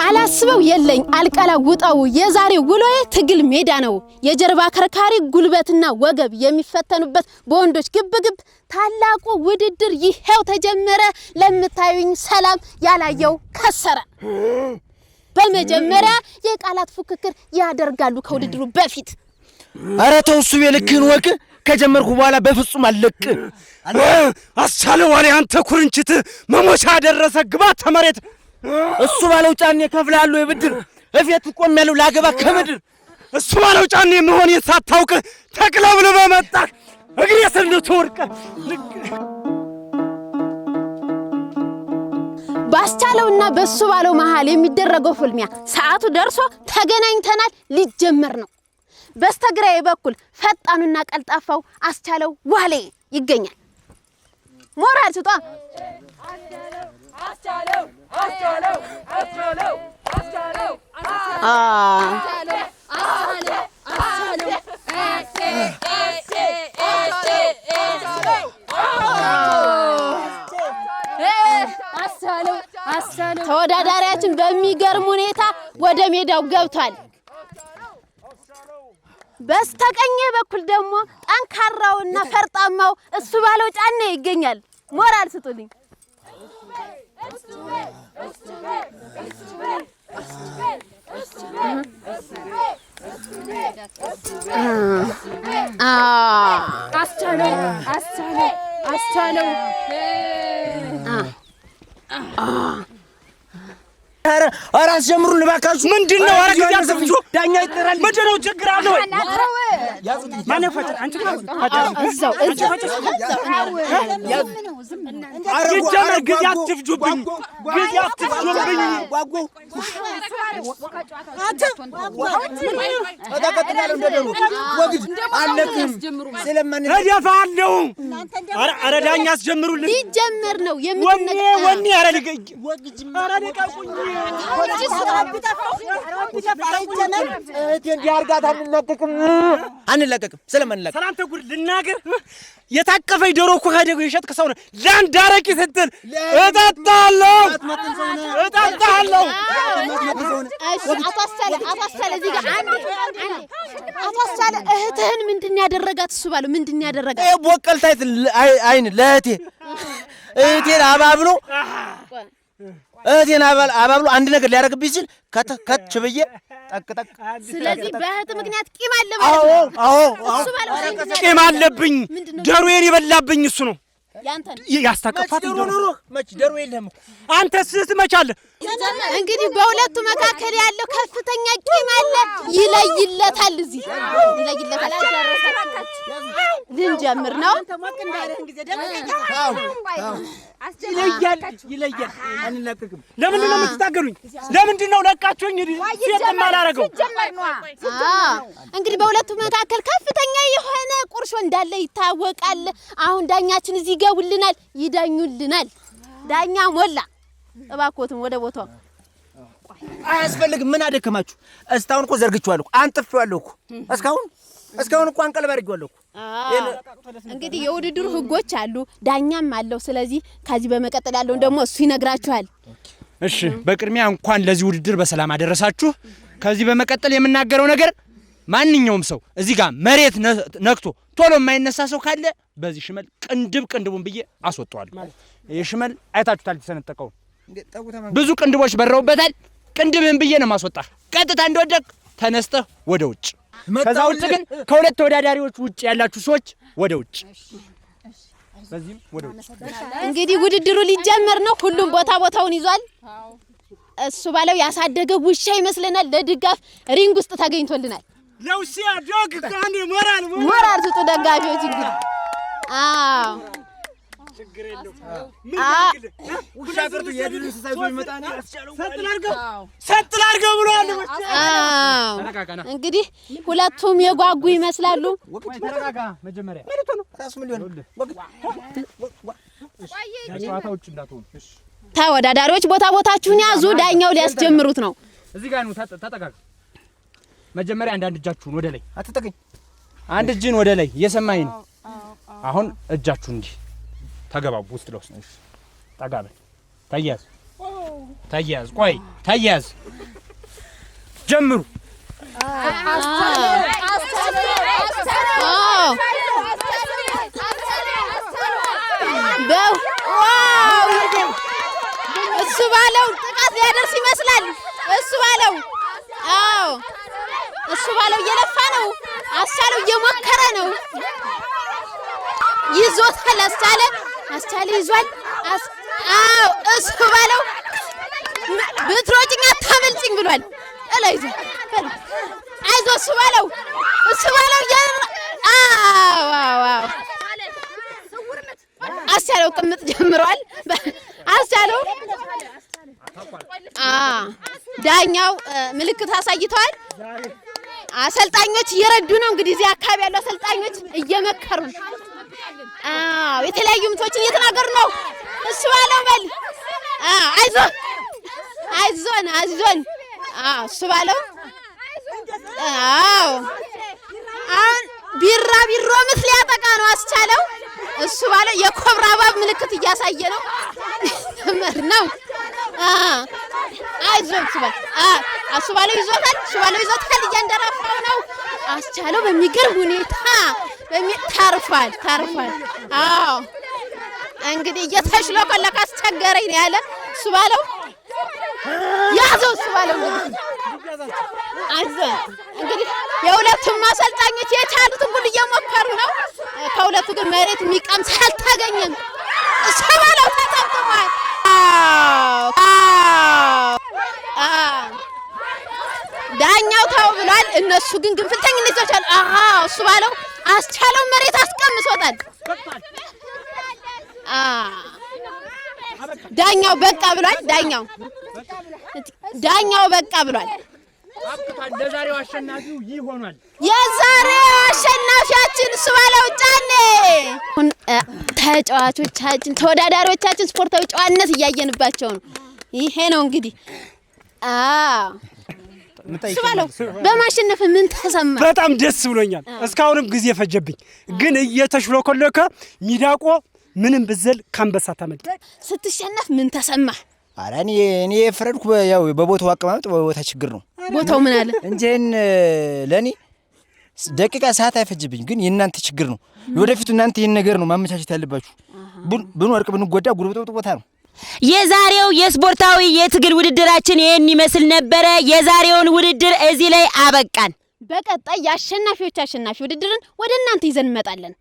አላስበው የለኝ አልቀላ ውጣው የዛሬ ውሎዬ ትግል ሜዳ ነው። የጀርባ ከርካሪ ጉልበትና ወገብ የሚፈተኑበት በወንዶች ግብግብ ታላቁ ውድድር ይሄው ተጀመረ። ለምታዩኝ ሰላም ያላየው ከሰረ። በመጀመሪያ የቃላት ፉክክር ያደርጋሉ ከውድድሩ በፊት። ኧረ ተው እሱ የልክህን ወቅ ከጀመርኩ በኋላ በፍጹም አለቅ። አስቻለው ዋለ አንተ ኩርንችት መሞቻ ደረሰ ግባ ተመሬት እሱ ባለው ጫኔ ከፍላለሁ የብድር እፊት ቆም ያለው ላገባ ከምድር እሱ ባለው ጫኔ መሆን የሳታውቅ ተቅለብለ በመጣ እግሬ ስር ነው ተወርቀ። ባስቻለውና በሱ ባለው መሃል የሚደረገው ፍልሚያ ሰዓቱ ደርሶ ተገናኝተናል። ሊጀመር ነው። በስተግራዬ በኩል ፈጣኑና ቀልጣፋው አስቻለው ዋሌ ይገኛል። ሞራል ስጧ። አስቻለው ተወዳዳሪያችን በሚገርም ሁኔታ ወደ ሜዳው ገብቷል። በስተቀኝ በኩል ደግሞ ጠንካራውና ፈርጣማው እሱ ባለው ጫኔ ይገኛል። ሞራል ስጡልኝ። አስቻለው ኧረ አስጀምሩን እባካችሁ። ምንድነው? ኧረ ጊዜ አትፍጁ። ዳኛ ይጠራል። ምንድነው ችግር አለ ወይ? ማነው ፈጨ? አንቺ እዛው ይጀመር። ጊዜ አትፍጁብኝ። ጊዜ አትፍጁብኝ። ተቀጥላለሁ እንደደሩ ወግድ አለክም ስለማን እደፋለሁ። ኧረ ዳኛ አስጀምሩልን። ሊጀመር ነው። ወኔ ኧረ ልቀቁኝ። ኧረ ልቀቁኝ። አንለቀቅም። ስለማንለቀቅ ሰላም ተጉር ልናገር የታቀፈኝ ዶሮ እኮ ካደጉ የሸጥክ ሰው ነው። ለአንድ አረቂ ስትል እጠጣለሁ። አታሳለ እዚህ ጋር አታሳለ እህትህን ምንድን ያደረጋት? እሱ ባለው ምንድን ያደረጋት? ቦቀልታይት አይን እህቴን አባብሎ አባብሎ አንድ ነገር ሊያደርግብኝ ሲል ከች ብዬ ጠቅጠቅ። ስለዚህ በእህት ምክንያት ቂም አለ ማለት ነው። አዎ እሱ ባለው ቂም አለብኝ። ዶሮዬን የበላብኝ እሱ ነው። ያንተን ያስታቀፋት ዶሮ መች ዶሮ የለህም እኮ አንተ ስትመቻለህ። እንግዲህ በሁለቱ መካከል ያለው ከፍተኛ ቂም አለ። ይለይለታል፣ እዚህ ይለይለታል። ልንጀምር ነው። ይለያል። አንለቅቅም። ለምንድን ነው የምትታገሉኝ? ለምንድን ነው ለቃችሁኝ? ሲያተማ አላረገው። እንግዲህ በሁለቱ መካከል ከፍተኛ የሆነ ቁርሾ እንዳለ ይታወቃል። አሁን ዳኛችን እዚህ ይገቡልናል፣ ይዳኙልናል። ዳኛ ሞላ እባክዎትን ወደ ቦታው። አያስፈልግም። ምን አደከማችሁ? እስካሁን እኮ ዘርግቼዋለሁ፣ አንጥፌዋለሁ እኮ እስካሁን እኮ አንቀልብ አድርጌዋለሁ እኮ። እንግዲህ የውድድሩ ህጎች አሉ፣ ዳኛም አለው። ስለዚህ ከዚህ በመቀጠል ያለውን ደግሞ እሱ ይነግራችኋል። እሺ፣ በቅድሚያ እንኳን ለዚህ ውድድር በሰላም አደረሳችሁ። ከዚህ በመቀጠል የምናገረው ነገር ማንኛውም ሰው እዚህ ጋር መሬት ነክቶ ቶሎ የማይነሳ ሰው ካለ በዚህ ሽመል ቅንድቡን ብዬ አስወጣዋለሁ። ይሄ ሽመል አይታችሁታል፣ የተሰነጠቀው ብዙ ቅንድቦች በረውበታል። ቅንድብህን ብዬ ነው ማስወጣህ። ቀጥታ እንደወደቅ ተነስተህ ወደ ውጭ። ከዛ ውጭ ግን ከሁለት ተወዳዳሪዎች ውጭ ያላችሁ ሰዎች ወደ ውጭ። በዚህም ወደ ውጭ። እንግዲህ ውድድሩ ሊጀመር ነው። ሁሉም ቦታውን ይዟል። እሱ ባለው ያሳደገ ውሻ ይመስለናል። ለድጋፍ ሪንግ ውስጥ ተገኝቶልናል። ለውሲያ ዶግ ካንዲ ሞራል ስጡ ደጋፊዎች። እንግዲህ ችግር የለውም። ውሻ ቀርቶ የድል እንስሳ ይዞ ይመጣ ነው። ሰጥላርገው ብሏል። እንግዲህ ሁለቱም የጓጉ ይመስላሉ። ተረጋጋ። መጀመሪያ ራስ ምን ሊሆን ጨዋታ ውጭ እንዳትሆኑ። ተወዳዳሪዎች ቦታችሁን ያዙ። ዳኛው ሊያስጀምሩት ነው። እዚህ ጋር ነው። ተጠጋጋ። መጀመሪያ አንድ እጃችሁን ወደ ላይ አትጠቀኝ። አንድ እጅን ወደ ላይ እየሰማኝ ነው። አሁን እጃችሁ እንዲህ ተገባቡ ውስጥ ለውስጥ። ጠጋ በል። ተያዝ። ቆይ ተያዝ። ጀምሩ። እሱ ባለው ጥቃት ሊያደርስ ይመስላል። እሱ ባለው እየለፋ ነው። አስቻለው እየሞከረ ነው። ይዞታል። አስቻለ ይዟል። እሱ ባለው ብትሮጭኝ አታመልጭኝ ብሏል። አይዞህ እሱ ባለው አስቻለው ቅምጥ ጀምሯል። አስቻለው ዳኛው ምልክት አሳይተዋል። አሰልጣኞች እየረዱ ነው። እንግዲህ እዚህ አካባቢ ያሉ አሰልጣኞች እየመከሩ ነው። የተለያዩ ምቶችን እየተናገሩ ነው። እሱ ባለው በል አይዞን እሱ ባለው አሁን ቢራቢሮ ምት ሊያጠቃ ነው አስቻለው። እሱ ባለው የኮብራ እባብ ምልክት እያሳየ ነው። ምር ነው። አይዞን እሱ ባለው ይዞታል። እያንደራፋው ነው። አስቻለው በሚገርም ሁኔታ ታርፏል። እንግዲህ እየተሽሎኮለከ አስቸገረኝ ነው ያለ። እሱ ባለው ያዘው። እሱ ባለው እንግዲህ የሁለቱም አሰልጣኞች የቻሉትን ሁሉ እየሞከሩ ነው። ከሁለቱ ግን መሬት የሚቀምስ አልተገኘም። እሱ ባለው ተጠምጥሟል። ዳኛው ተው ብሏል። እነሱ ግን ግንፍልተኝነት ይዘዋል። እሱ ባለው አስቻለው መሬት አስቀምሶታል። ዳኛው በቃ ብሏል። ዳኛው በቃ ብሏል። ለዛሬው አሸናፊው ይህ ሆኗል። የዛሬው አሸናፊያችን እሱ ባለው ጫኔ። ተጫዋቾቻችን፣ ተወዳዳሪዎቻችን ስፖርታዊ ጨዋነት እያየንባቸው ነው። ይሄ ነው እንግዲህ ስባለው በማሸነፍ ምን ተሰማ? በጣም ደስ ብሎኛል። እስካሁንም ጊዜ ፈጀብኝ፣ ግን እየተሽሎኮለከ ሚዳቆ ምንም ብዘል ካንበሳ ተመድ። ስትሸነፍ ምን ተሰማ? ኧረ እኔ የፈረድኩ ያው በቦታው አቀማመጥ በቦታ ችግር ነው። ቦታው ምን አለ እንጂን ለኔ ደቂቃ ሰዓት አይፈጅብኝ፣ ግን የእናንተ ችግር ነው። ወደፊቱ እናንተ ይሄን ነገር ነው ማመቻቸት ያለባችሁ። ብንወርቅ ብንጎዳ ጉርብጥብጥ ቦታ ነው። የዛሬው የስፖርታዊ የትግል ውድድራችን ይሄን ይመስል ነበረ። የዛሬውን ውድድር እዚህ ላይ አበቃን። በቀጣይ የአሸናፊዎች አሸናፊ ውድድርን ወደ እናንተ ይዘን እንመጣለን።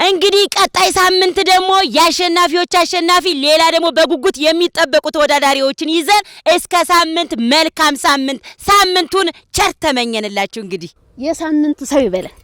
እንግዲህ ቀጣይ ሳምንት ደግሞ የአሸናፊዎች አሸናፊ ሌላ ደግሞ በጉጉት የሚጠበቁ ተወዳዳሪዎችን ይዘን እስከ ሳምንት መልካም ሳምንት፣ ሳምንቱን ቸር ተመኘንላችሁ። እንግዲህ የሳምንት ሰው ይበለን።